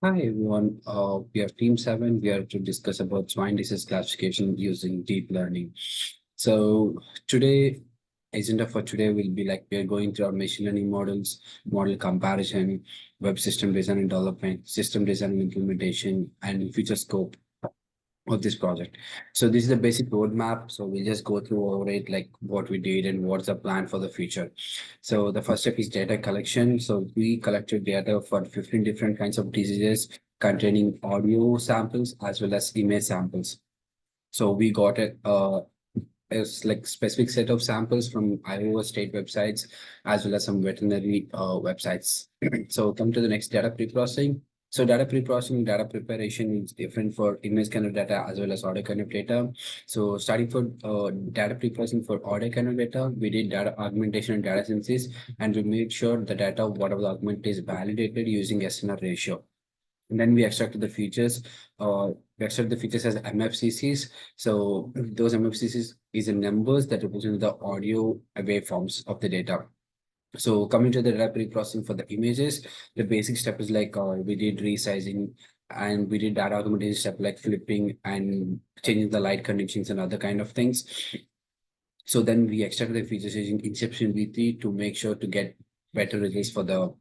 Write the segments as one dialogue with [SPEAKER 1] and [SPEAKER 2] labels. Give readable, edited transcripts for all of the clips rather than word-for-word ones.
[SPEAKER 1] Hi everyone, we are Team 7. We are to discuss about swine disease classification using deep learning. So today, agenda for today will be like we are going through our machine learning models, model comparison, web system design and development, system design and implementation, and future scope of this project. So this is the basic roadmap. So we'll just go through over it, like what we did and what's the plan for the future. So the first step is data collection. So we collected data for 15 different kinds of diseases containing audio samples as well as image samples. So we got a like specific set of samples from Iowa state websites as well as some veterinary websites. So come to the next data pre-processing. So data pre-processing, data preparation is different for image kind of data as well as audio kind of data. So starting for data pre-processing for audio kind of data, we did data augmentation and data synthesis, and we made sure the data, whatever the augment is validated using SNR ratio. And then we extracted the features. We extract the features as MFCCs. So those MFCCs is the numbers that represent the audio waveforms of the data. So coming to the data pre-processing for the images, the basic step is like we did resizing and we did data augmentation step like flipping and changing the light conditions and other kind of things. So then we extract the features using Inception V3 to make sure to get better results for the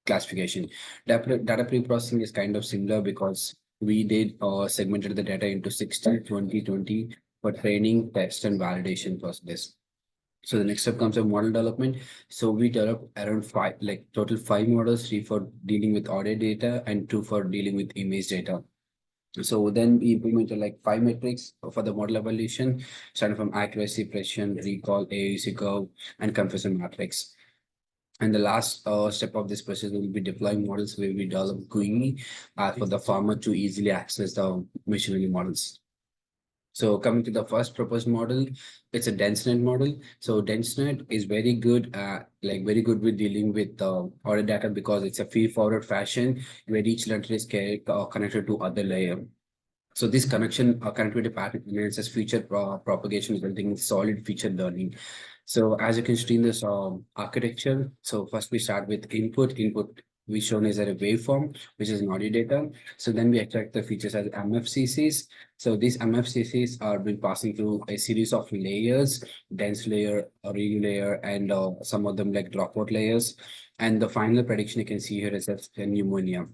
[SPEAKER 1] classification. Data pre-processing is kind of similar because we did segmented the data into 60, 20, 20 for training, test, and validation process. So the next step comes of model development. So we developed around five, like total five models, three for dealing with audio data and two for dealing with image data. So then we implemented like five metrics for the model evaluation, starting from accuracy, precision, recall, AUC curve, and confusion matrix. And the last step of this process will be deploying models where we develop GUI for the farmer to easily access the machine learning models. So coming to the first proposed model, it's a DenseNet model. So DenseNet is very good, very good with dealing with order data because it's a feed-forward fashion where each letter is connected to other layer. So this connection connectivity pattern enhances feature propagation, resulting in solid feature learning. So as you can see in this architecture, so first we start with input. Input we shown is a waveform, which is an audio data. So then we extract the features as MFCCs. So these MFCCs are being passing through a series of layers, dense layer, a real layer, and some of them like dropout layers. And the final prediction you can see here is that pneumonia.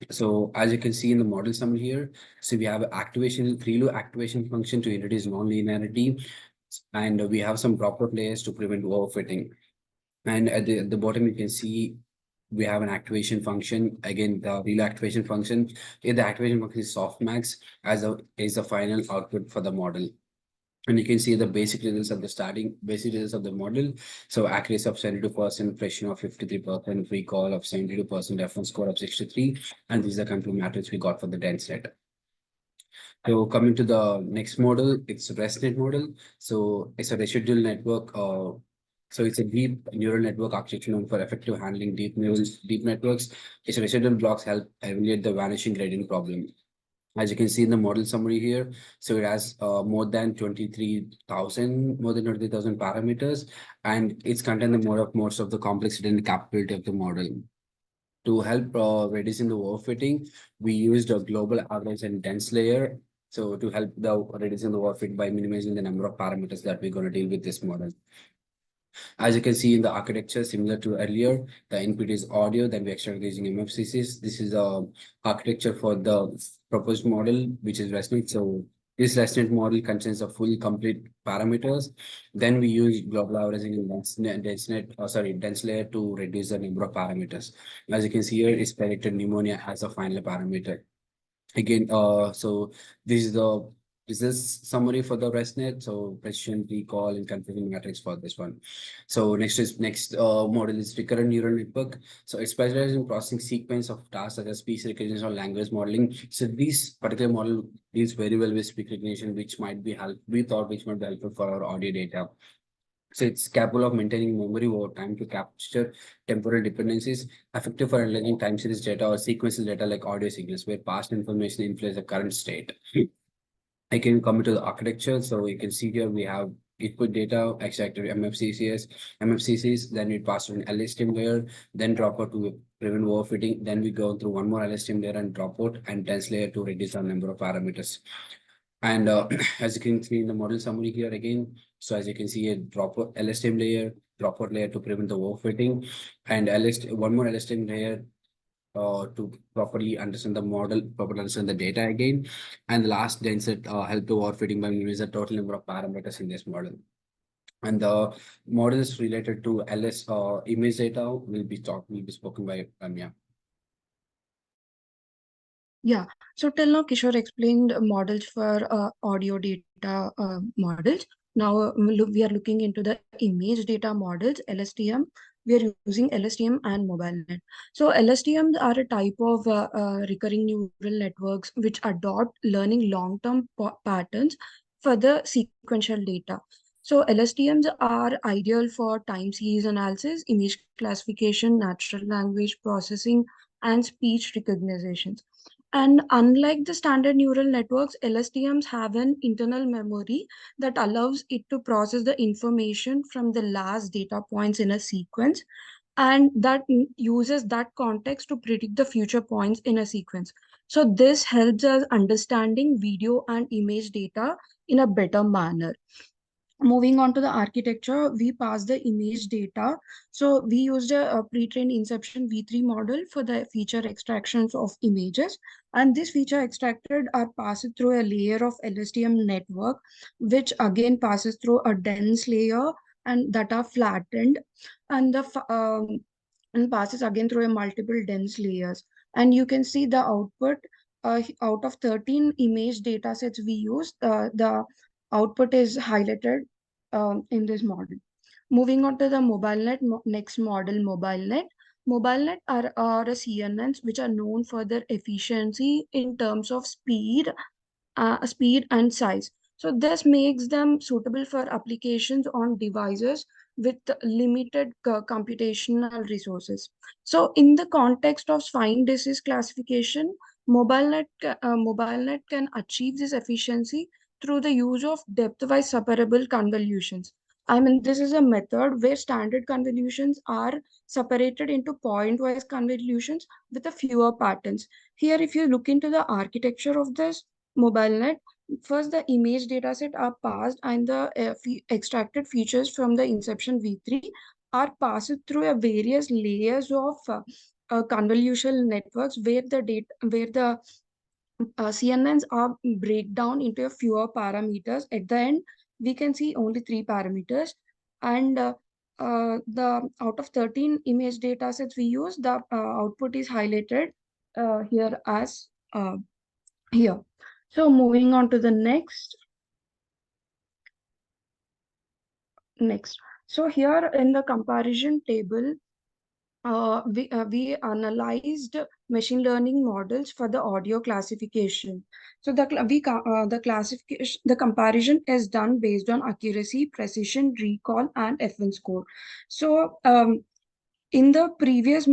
[SPEAKER 1] So as you can see in the model summary here, so we have activation, preload activation function to introduce non-linearity, and we have some dropout layers to prevent overfitting. And at the bottom, you can see we have an activation function. Again, the real activation function. Here, the activation function is softmax as a is the final output for the model. And you can see the basic results of the starting basic results of the model. So accuracy of 72%, precision of 53%, recall of 72%, reference score of 63. And these are complete matrix we got for the dense data. So coming to the next model, it's a ResNet model. So it's a residual network. So it's a deep neural network architecture known for effective handling deep networks. Its residual blocks help evaluate the vanishing gradient problem. As you can see in the model summary here, so it has more than 23,000 parameters, and it's contain the most of the complexity and capability of the model. To help reducing the overfitting, we used a global average and dense layer. So to help the reducing the overfit by minimizing the number of parameters that we're going to deal with this model. As you can see in the architecture, similar to earlier, the input is audio, then we extract using MFCCs. This is the architecture for the proposed model, which is ResNet. So this ResNet model contains a full complete parameters. Then we use global averaging and dense layer to reduce the number of parameters. As you can see here, it's predicted pneumonia as a final parameter. Again, so this is the this is summary for the ResNet. So precision, recall, and configuring matrix for this one. So next model is recurrent neural network. So it specializes in processing sequence of tasks such as speech recognition or language modeling. So this particular model deals very well with speech recognition, which might be which might be helpful for our audio data. So it's capable of maintaining memory over time to capture temporal dependencies, effective for analyzing time series data or sequential data like audio signals, where past information influences the current state. I can come to the architecture. So you can see here we have input data, extracted MFCCs, then we pass through an LSTM layer, then drop out to prevent overfitting, then we go through one more LSTM layer and drop out, and dense layer to reduce our number of parameters. And as you can see in the model summary here again, so as you can see a drop out LSTM layer, drop out layer to prevent the overfitting, and one more LSTM layer to properly understand the model, properly understand the data again. And the last density help to overfitting by minimizing the total number of parameters in this model. And the models related to LS image data will be spoken by Ramya.
[SPEAKER 2] Yeah, so till now Kishore explained models for audio data models. Now we are looking into the image data models, LSTM. We are using LSTM and MobileNet. So LSTMs are a type of recurring neural networks which adopt learning long-term patterns for the sequential data. So LSTMs are ideal for time series analysis, image classification, natural language processing, and speech recognition. And unlike the standard neural networks, LSTMs have an internal memory that allows it to process the information from the last data points in a sequence, and that uses that context to predict the future points in a sequence. So this helps us understanding video and image data in a better manner. Moving on to the architecture, we pass the image data. So we used a pre-trained inception v3 model for the feature extractions of images, and this feature extracted are passed through a layer of LSTM network, which again passes through a dense layer and that are flattened, and and passes again through a multiple dense layers. And you can see the output. Out of 13 image data sets we use, the output is highlighted in this model. Moving on to the MobileNet, next model, MobileNet. MobileNet are a CNNs which are known for their efficiency in terms of speed and size. So this makes them suitable for applications on devices with limited computational resources. So in the context of swine disease classification, MobileNet can achieve this efficiency through the use of depth-wise separable convolutions. I mean, this is a method where standard convolutions are separated into point-wise convolutions with a fewer patterns. Here, if you look into the architecture of this MobileNet, first the image dataset are passed and the extracted features from the Inception v3 are passed through a various layers of convolutional networks where the CNNs are break down into a fewer parameters. At the end, we can see only three parameters, and the out of 13 image data sets we use, the output is highlighted here as here. So moving on to the next. So here in the comparison table, we analyzed machine learning models for the audio classification. So the classification, the comparison is done based on accuracy, precision, recall, and F1 score. So in the previous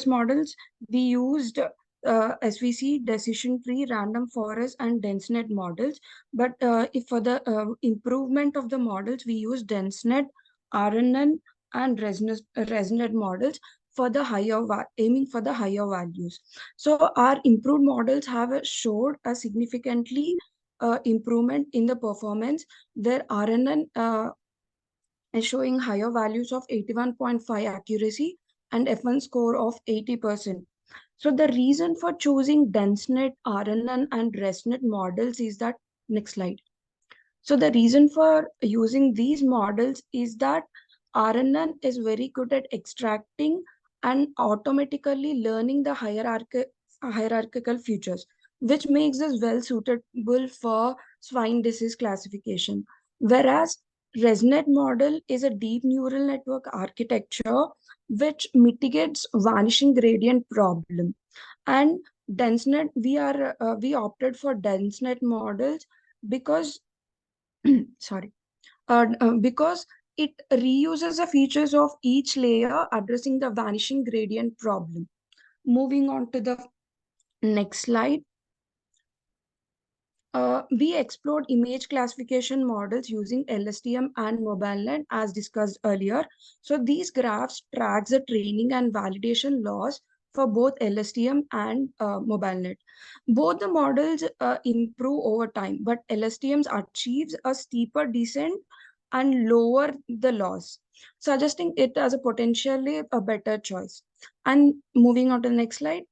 [SPEAKER 2] models, we used SVC, decision tree, random forest, and DenseNet models. But if for the improvement of the models, we use DenseNet, RNN, and ResNet models for the aiming for the higher values. So our improved models have showed a significantly improvement in the performance, where RNN is showing higher values of 81.5 accuracy and F1 score of 80%. So the reason for choosing DenseNet, RNN, and ResNet models is that, next slide. So the reason for using these models is that RNN is very good at extracting and automatically learning the hierarchical features, which makes us well suitable for swine disease classification. Whereas ResNet model is a deep neural network architecture which mitigates vanishing gradient problem. And DenseNet, we opted for DenseNet models because sorry, because it reuses the features of each layer, addressing the vanishing gradient problem. Moving on to the next slide. We explored image classification models using LSTM and MobileNet as discussed earlier. So these graphs tracks the training and validation loss for both LSTM and MobileNet. Both the models improve over time, but LSTM achieves a steeper descent and lower the loss, suggesting it as a potentially a better choice. And moving on to the next slide.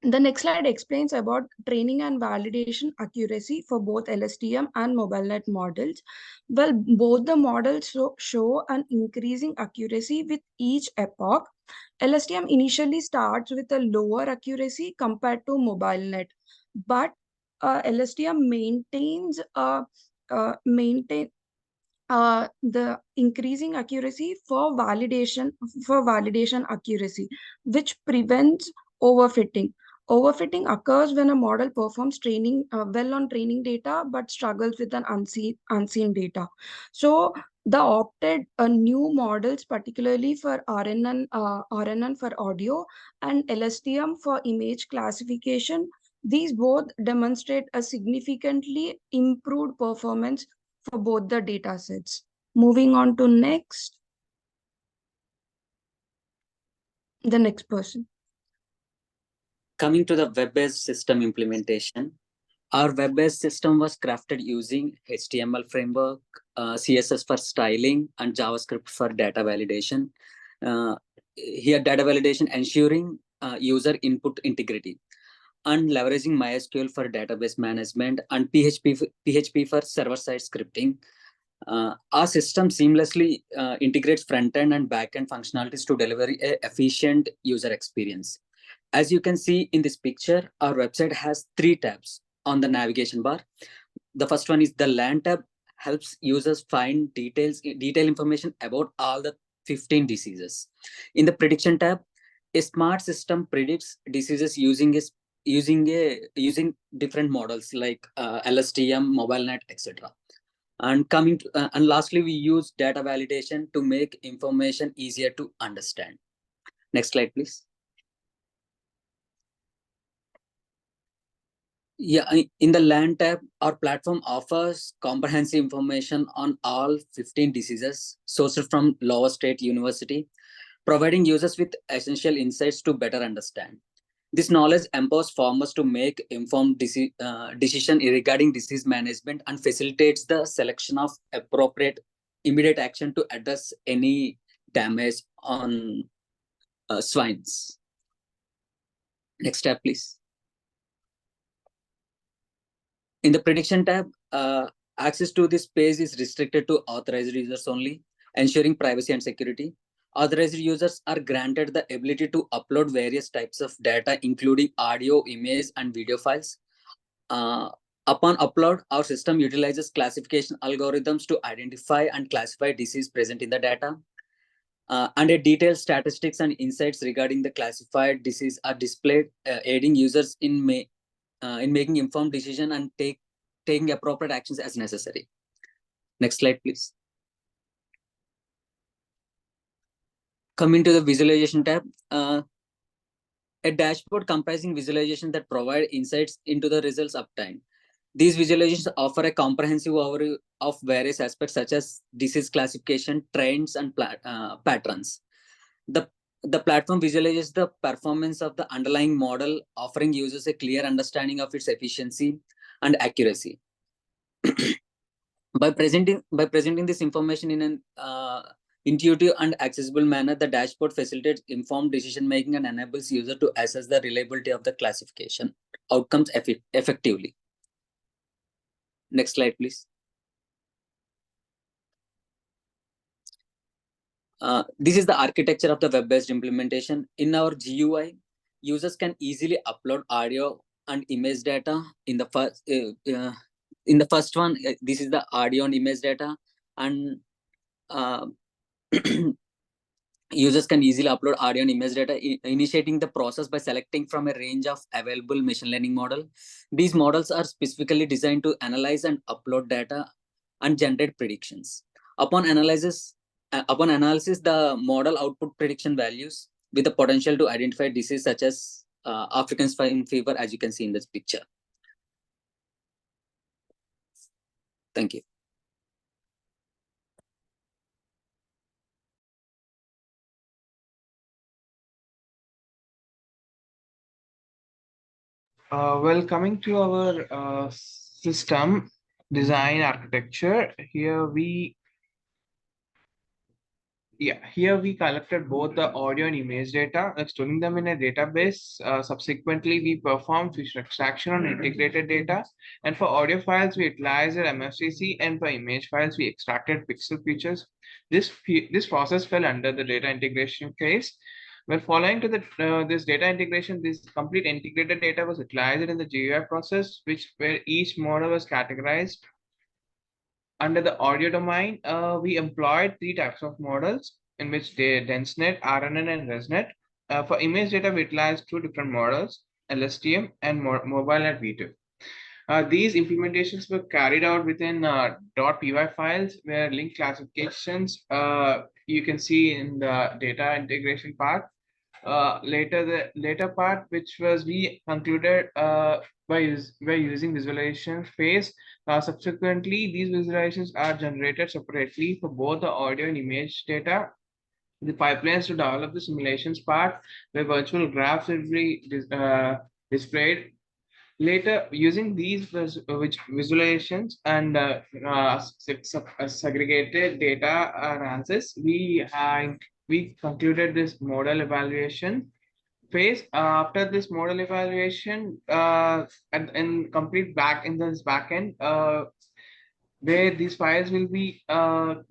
[SPEAKER 2] The next slide explains about training and validation accuracy for both LSTM and MobileNet models. Well, both the models show an increasing accuracy with each epoch. LSTM initially starts with a lower accuracy compared to MobileNet, but LSTM maintain the increasing accuracy for validation accuracy, which prevents overfitting. Overfitting occurs when a model performs training well on training data but struggles with an unseen data. So the opted new models, particularly for RNN for audio and LSTM for image classification, these both demonstrate a significantly improved performance for both the data sets. Moving on to the next person.
[SPEAKER 3] Coming to the web-based system implementation, our web-based system was crafted using HTML framework, CSS for styling, and JavaScript for data validation. Here, data validation ensuring user input integrity, and leveraging MySQL for database management, and PHP for server-side scripting. Our system seamlessly integrates front-end and back-end functionalities to deliver an efficient user experience. As you can see in this picture, our website has 3 tabs on the navigation bar. The first one is the LAN tab, helps users find detailed information about all the 15 diseases. In the prediction tab, a smart system predicts diseases using different models like LSTM, MobileNet, etc. And lastly, we use data validation to make information easier to understand. Next slide, please. Yeah, in the LAN tab, our platform offers comprehensive information on all 15 diseases sourced from Iowa State University, providing users with essential insights to better understand. This knowledge empowers farmers to make informed decision regarding disease management and facilitates the selection of appropriate immediate action to address any damage on swines. Next tab, please. In the prediction tab, access to this page is restricted to authorized users only, ensuring privacy and security. Authorized users are granted the ability to upload various types of data, including audio, image, and video files. Upon upload, our system utilizes classification algorithms to identify and classify disease present in the data. And a detailed statistics and insights regarding the classified disease are displayed, aiding users in making informed decision and taking appropriate actions as necessary. Next slide, please. Coming to the visualization tab, a dashboard comprising visualization that provide insights into the results uptime. These visualizations offer a comprehensive overview of various aspects such as disease classification, trends, and patterns. The platform visualizes the performance of the underlying model, offering users a clear understanding of its efficiency and accuracy. By presenting this information in an intuitive and accessible manner, the dashboard facilitates informed decision making and enables user to assess the reliability of the classification outcomes effectively. Next slide, please. This is the architecture of the web-based implementation. In our GUI, users can easily upload audio and image data. In the first one, this is the audio and image data, and users can easily upload audio and image data, initiating the process by selecting from a range of available machine learning model. These models are specifically designed to analyze and upload data and generate predictions. Upon analysis, the model output prediction values with the potential to identify disease such as African swine fever, as you can see in this picture. Thank you.
[SPEAKER 4] Well, coming to our system design architecture, here we collected both the audio and image data, storing them in a database. Subsequently, we performed feature extraction on integrated data. And for audio files, we utilized MFCC, and for image files, we extracted pixel features. This process fell under the data integration phase. Well, following to this data integration, this complete integrated data was utilized in the GUI process, where each model was categorized. Under the audio domain, we employed three types of models in which they DenseNet, RNN, and ResNet. For image data, we utilized two different models, LSTM and mobile v2. These implementations were carried out within .py files where link classifications you can see in the data integration part. The later part, which was we concluded by using visualization phase. Subsequently, these visualizations are generated separately for both the audio and image data. The pipelines to develop the simulations part, where virtual graphs will be displayed. Later, using these visualizations and segregated data analysis, we concluded this model evaluation phase. After this model evaluation, and complete back in this backend, where these files will be can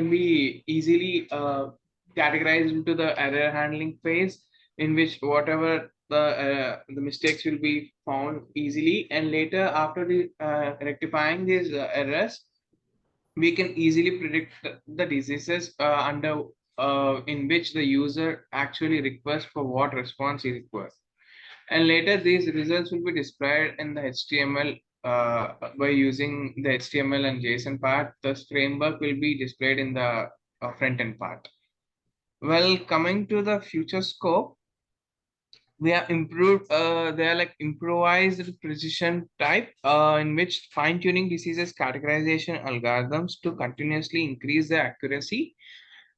[SPEAKER 4] be easily categorized into the error handling phase, in which whatever the mistakes will be found easily, and later after the rectifying these errors, we can easily predict the diseases under in which the user actually requests for what response he requires. And later these results will be displayed in the HTML by using the HTML and JSON part. This framework will be displayed in the front end part. Well, coming to the future scope, they are improved. They are like improvised precision type, in which fine-tuning diseases categorization algorithms to continuously increase the accuracy.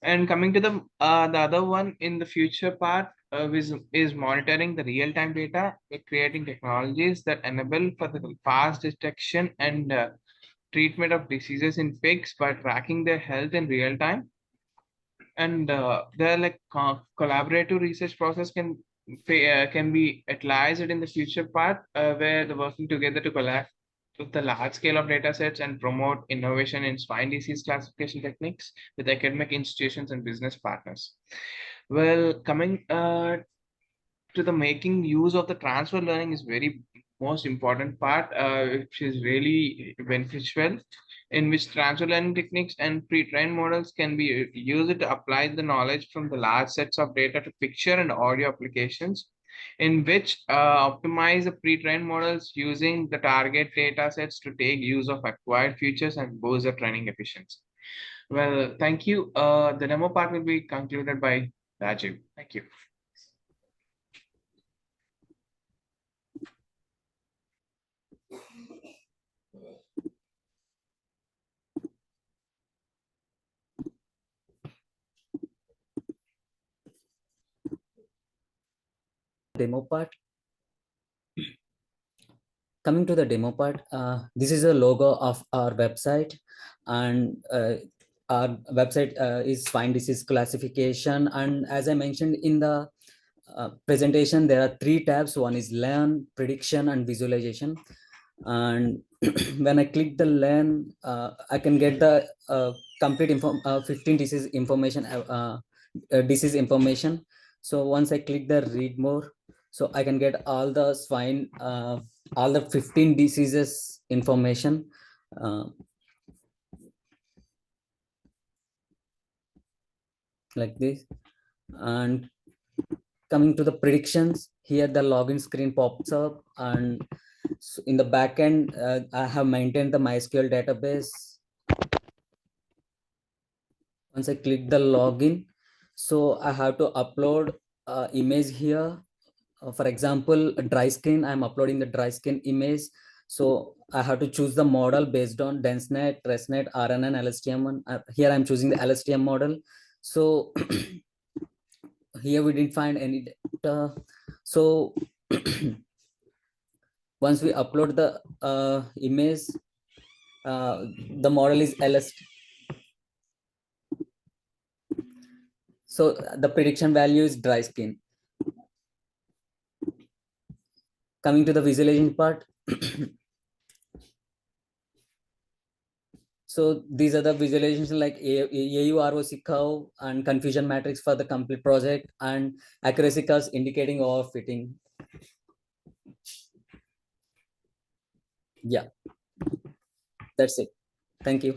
[SPEAKER 4] And coming to the other one in the future part, is monitoring the real-time data. We're creating technologies that enable for the fast detection and treatment of diseases in pigs by tracking their health in real time. And there are like collaborative research process can be utilized in the future part, where they're working together to collect with the large scale of data sets and promote innovation in swine disease classification techniques with academic institutions and business partners. Well, coming to the making use of the transfer learning is very most important part, which is really beneficial, in which transfer learning techniques and pre-trained models can be used to apply the knowledge from the large sets of data to picture and audio applications, in which optimize the pre-trained models using the target data sets to take use of acquired features and boost the training efficiency. Well, thank you. The demo part will be concluded by Rajiv. Thank you.
[SPEAKER 3] Demo part. Coming to the demo part, this is a logo of our website, and our website is Swine disease classification. And as I mentioned in the presentation, there are three tabs. One is learn, prediction, and visualization. And when I click the learn, I can get the complete 15 disease information. Disease information. So once I click the read more, so I can get all the swine, all the 15 diseases information. Like this. And coming to the predictions, here the login screen pops up, and so in the backend, I have maintained the MySQL database. Once I click the login, so I have to upload image here. For example, a dry skin, I'm uploading the dry skin image. So I have to choose the model based on DenseNet, ResNet, RNN, LSTM. Here I'm choosing the LSTM model. So here we didn't find any data. So once we upload the image, the model is LST. So the prediction value is dry skin. Coming to the visualization part. So these are the visualizations like AUROC curve and confusion matrix for the complete project, and accuracy curves indicating overfitting. Yeah, that's it. Thank you.